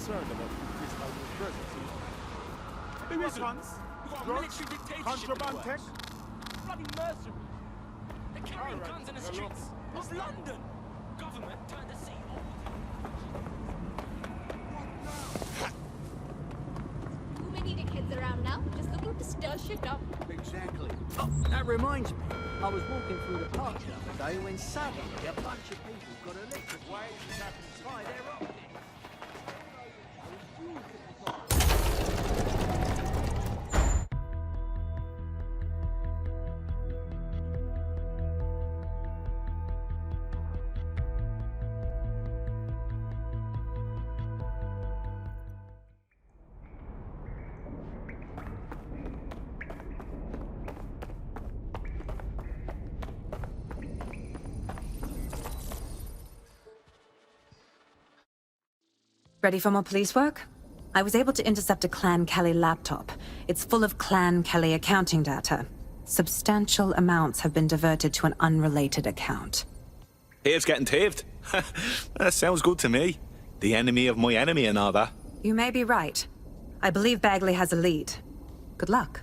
concerned about this Albion's presence. Who is it? We've got a Drugs? military dictatorship. Contraband tech? Bloody mercenaries. They're carrying guns in the streets of London. Government turned the sea off. Too many dickheads around now, just looking to stir shit up. Exactly. Oh, that reminds me. I was walking through the park the other day when suddenly a bunch of people got electric waves by their optics. Ready for more police work? I was able to intercept a Clan Kelly laptop. It's full of Clan Kelly accounting data. Substantial amounts have been diverted to an unrelated account. Tave's getting taved. That sounds good to me. The enemy of my enemy and all that. You may be right. I believe Bagley has a lead. Good luck.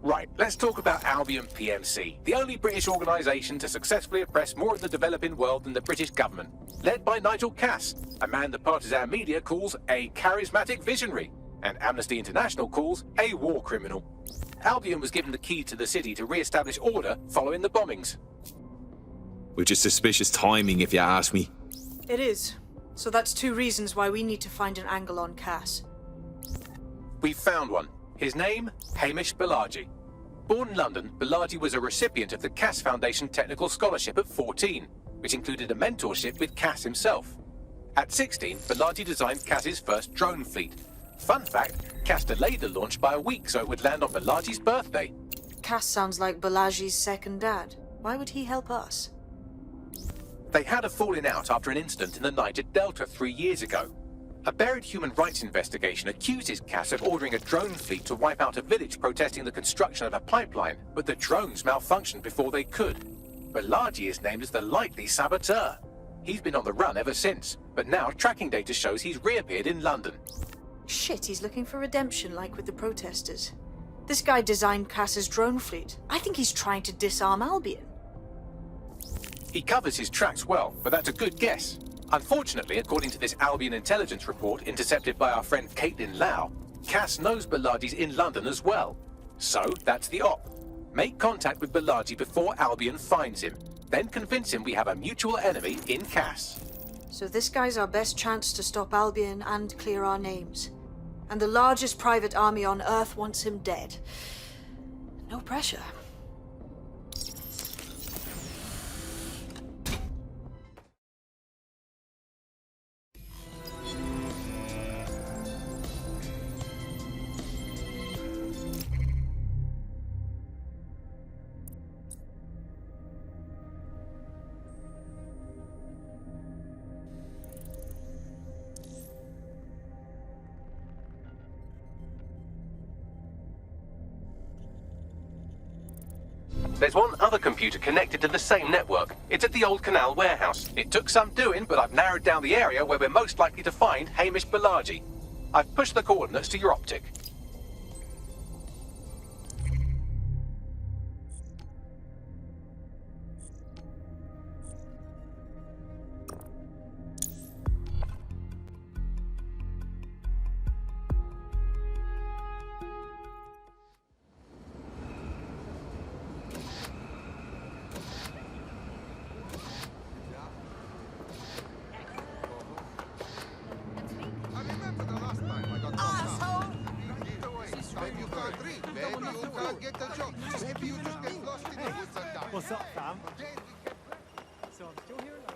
Right, let's talk about Albion PMC, the only British organisation to successfully oppress more of the developing world than the British government. Led by Nigel Cass, a man the partisan media calls a charismatic visionary, and Amnesty International calls a war criminal. Albion was given the key to the city to re-establish order following the bombings. Which is suspicious timing, if you ask me. It is. So that's two reasons why we need to find an angle on Cass. We've found one. His name, Hamish Balaji. Born in London, Balaji was a recipient of the Cass Foundation Technical Scholarship at 14, which included a mentorship with Cass himself. At 16, Balaji designed Cass's first drone fleet. Fun fact, Cass delayed the launch by a week so it would land on Balaji's birthday. Cass sounds like Balaji's second dad. Why would he help us? They had a falling out after an incident in the Niger Delta 3 years ago. A buried human rights investigation accuses Cass of ordering a drone fleet to wipe out a village protesting the construction of a pipeline, but the drones malfunctioned before they could. Balaji is named as the likely saboteur. He's been on the run ever since, but now tracking data shows he's reappeared in London. Shit, he's looking for redemption like with the protesters. This guy designed Cass's drone fleet. I think he's trying to disarm Albion. He covers his tracks well, but that's a good guess. Unfortunately, according to this Albion intelligence report intercepted by our friend Caitlin Lau, Cass knows Balaji's in London as well. So, that's the op. Make contact with Balaji before Albion finds him. Then convince him we have a mutual enemy in Cass. So this guy's our best chance to stop Albion and clear our names. And the largest private army on Earth wants him dead. No pressure. There's one other computer connected to the same network. It's at the old canal warehouse. It took some doing, but I've narrowed down the area where we're most likely to find Hamish Balaji. I've pushed the coordinates to your optic. What's up, fam? So I'm still here now.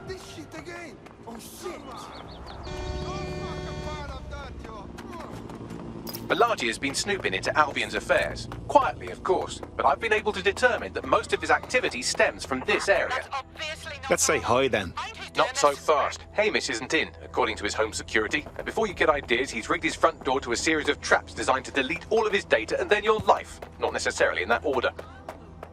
This shit again! Oh shit! Balaji has been snooping into Albion's affairs. Quietly, of course, but I've been able to determine that most of his activity stems from this area. Let's say hi then. Not so fast. Hamish isn't in, according to his home security. And before you get ideas, he's rigged his front door to a series of traps designed to delete all of his data and then your life. Not necessarily in that order.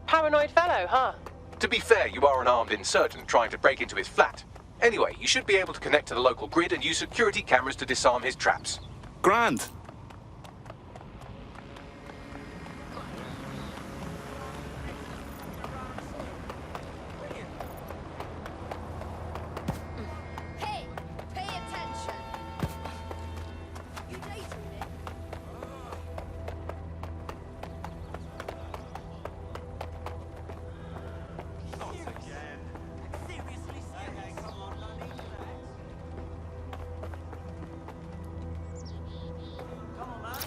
Paranoid fellow, huh? To be fair, you are an armed insurgent trying to break into his flat. Anyway, you should be able to connect to the local grid and use security cameras to disarm his traps. Grand. Hey, pay attention. You dating me?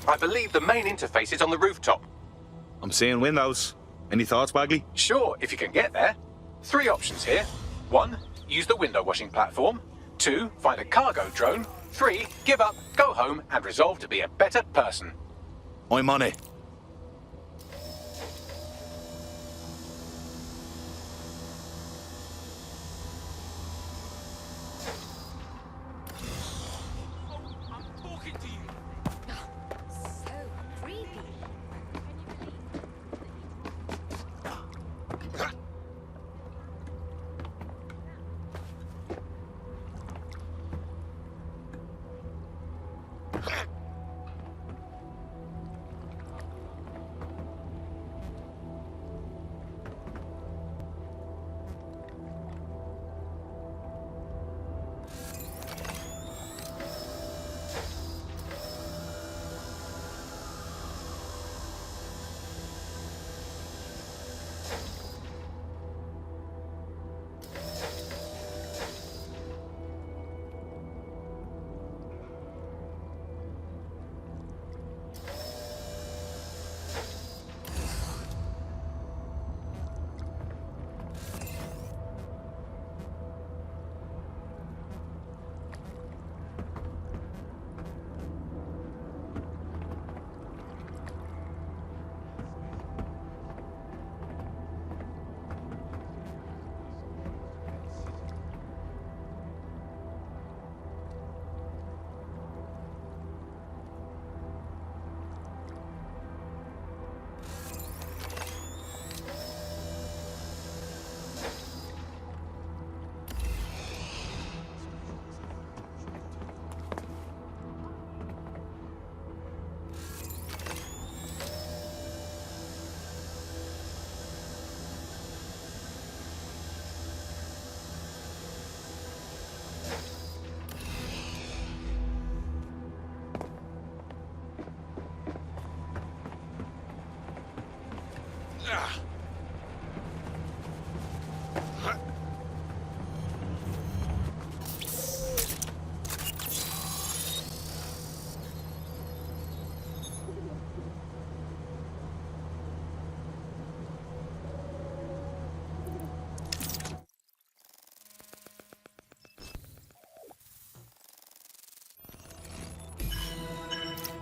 I believe the main interface is on the rooftop. I'm seeing windows. Any thoughts, Bagley? Sure, if you can get there. 3 options here. 1, use the window washing platform. 2, find a cargo drone. 3, give up, go home, and resolve to be a better person. I'm on it. I'm talking to you. So creepy.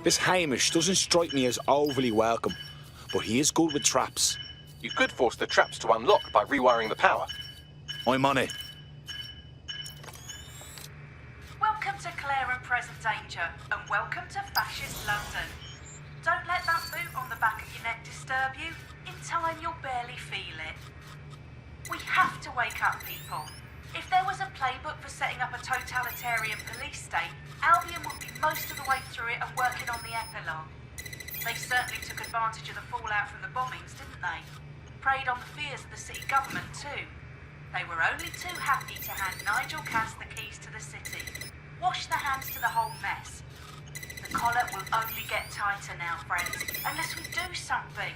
This Hamish doesn't strike me as overly welcome, but he is good with traps. You could force the traps to unlock by rewiring the power. I'm on it. Welcome to Claire and Present Danger, and welcome to Fascist London. Don't let that boot on the back of your neck disturb you. In time, you'll barely feel it. We have to wake up, people. If there was a playbook for setting up a totalitarian police state, Albion would be most of the way through it and working on the epilogue. They certainly took advantage of the fallout from the bombings, didn't they? Preyed on the fears of the city government, too. They were only too happy to hand Nigel Cass the keys to the city. Wash the hands to the whole mess. The collar will only get tighter now, friends, unless we do something.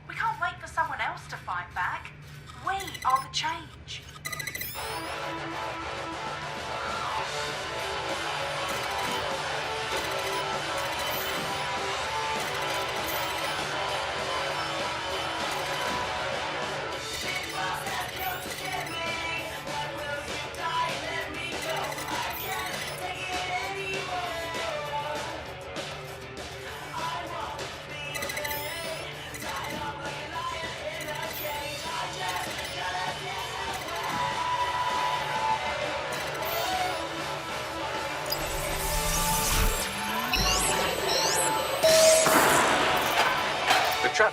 We can't wait for someone else to fight back. We are the change.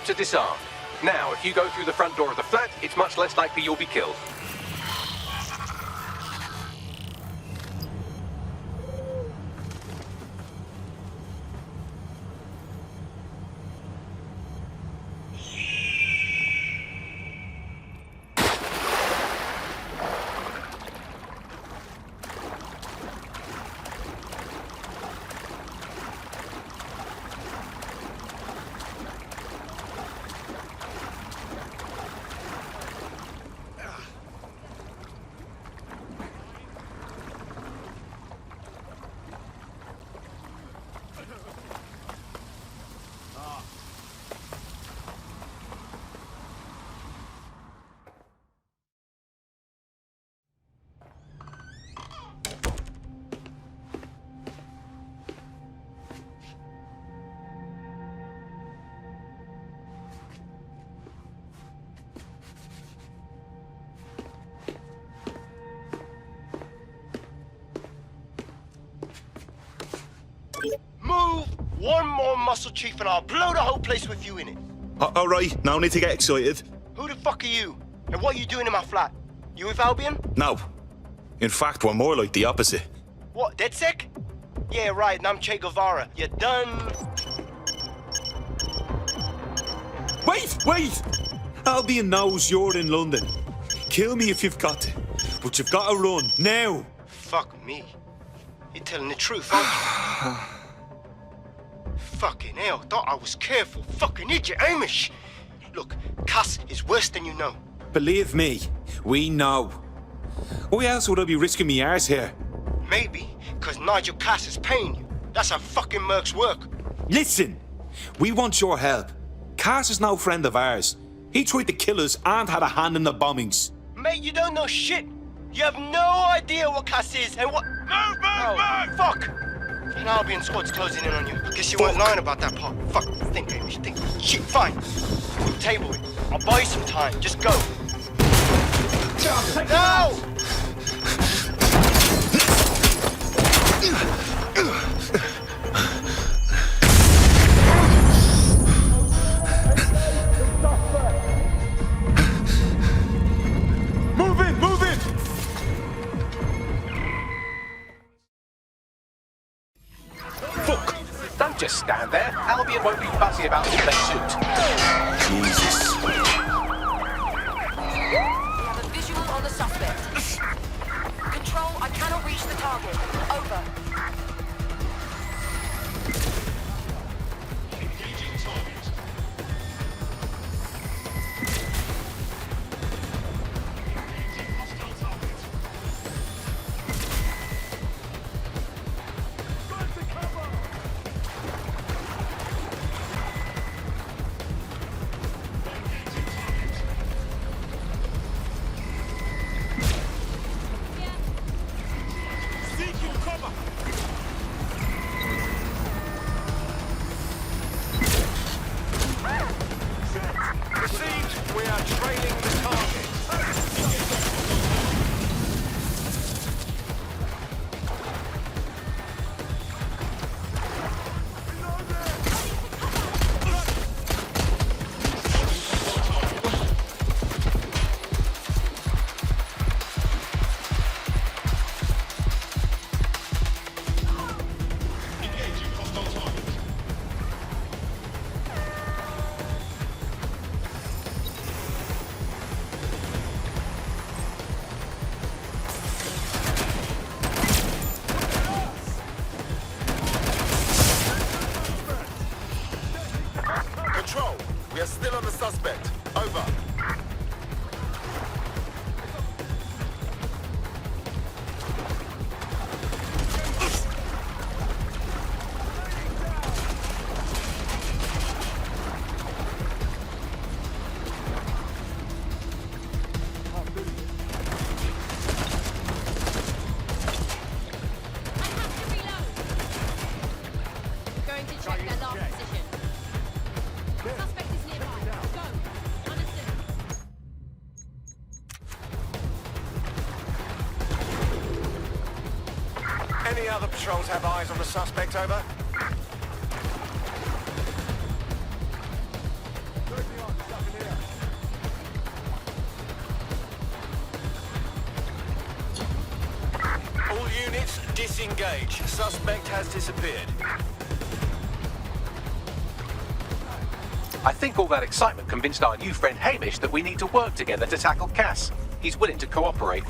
to disarm. Now, if you go through the front door of the flat, it's much less likely you'll be killed. Move one more muscle, Chief, and I'll blow the whole place with you in it. All right, no need to get excited. Who the fuck are you? And what are you doing in my flat? You with Albion? No. In fact, we're more like the opposite. What, DEDSEC? Yeah, right, and I'm Che Guevara. You done? Wait! Albion knows you're in London. Kill me if you've got to. But you've got to run, now. Fuck me. You're telling the truth, aren't you? Fucking hell, thought I was careful. Fucking idiot, Amish. Look, Cass is worse than you know. Believe me, we know. Why else would I be risking me arse here? Maybe, because Nigel Cass is paying you. That's how fucking mercs work. Listen, we want your help. Cass is no friend of ours. He tried to kill us and had a hand in the bombings. Mate, you don't know shit. You have no idea what Cass is and what... Move! Fuck! An Albion squad's closing in on you. Guess you weren't lying about that part. Fuck, think, Amish, think. Shit, fine. We'll table it. I'll buy you some time. Just go. No! Move it! Fuck! Don't just stand there. Albion won't be fussy about who they shoot. Jesus. We have a visual on the suspect. Control, I cannot reach the target. Over. We are still on the suspect. Over. Going to check their last position. Suspect is nearby. Go. Understood. Any other patrols have eyes on the suspect, over? units, disengage. Suspect has disappeared. I think all that excitement convinced our new friend Hamish that we need to work together to tackle Cass. He's willing to cooperate.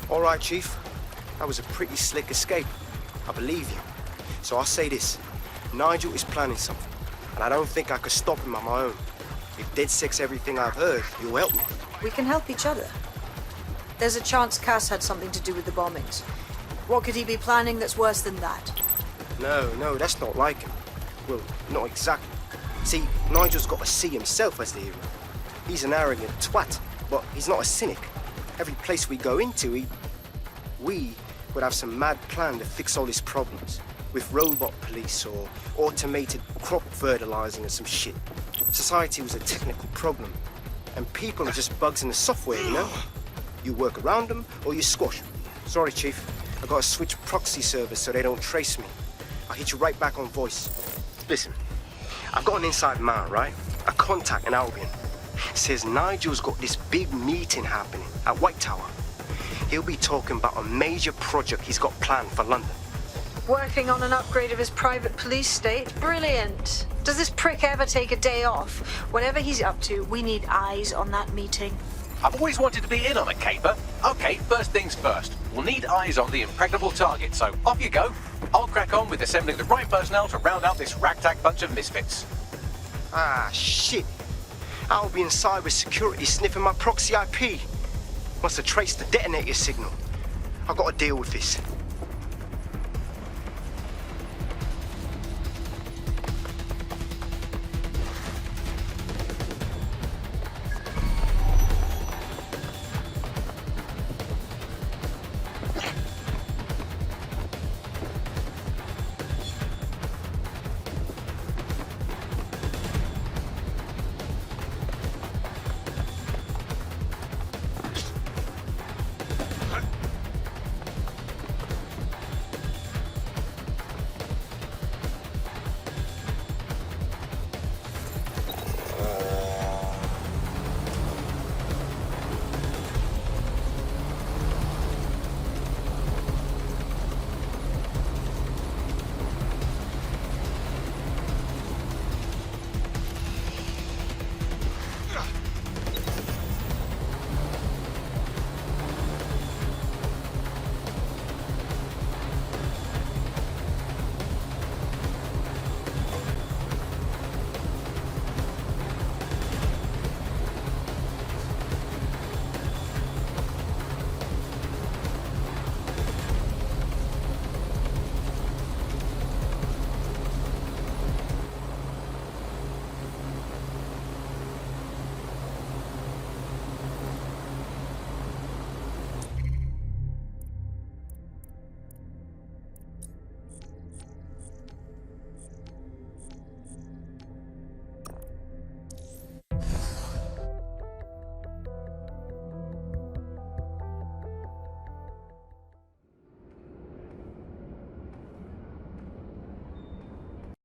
All right, Chief. That was a pretty slick escape. I believe you. So I'll say this. Nigel is planning something, and I don't think I could stop him on my own. If DEDSEC's everything I've heard, you'll help me. We can help each other. There's a chance Cass had something to do with the bombings. What could he be planning that's worse than that? No, that's not like him. Well, not exactly. See, Nigel's got to see himself as the hero. He's an arrogant twat, but he's not a cynic. Every place we go into, we would have some mad plan to fix all his problems. With robot police or automated crop fertilizing and some shit. Society was a technical problem. And people are just bugs in the software, you know? You work around them or you squash them. Sorry, Chief. I gotta switch proxy servers so they don't trace me. I'll hit you right back on voice. Listen, I've got an inside man, right? A contact in Albion. Says Nigel's got this big meeting happening at White Tower. He'll be talking about a major project he's got planned for London. Working on an upgrade of his private police state? Brilliant. Does this prick ever take a day off? Whatever he's up to, we need eyes on that meeting. I've always wanted to be in on a caper. Okay, first things first. We'll need eyes on the impregnable target, so off you go. I'll crack on with assembling the right personnel to round out this ragtag bunch of misfits. Ah, shit. Albion cybersecurity sniffing my proxy IP. Must have traced the detonator signal. I've got to deal with this.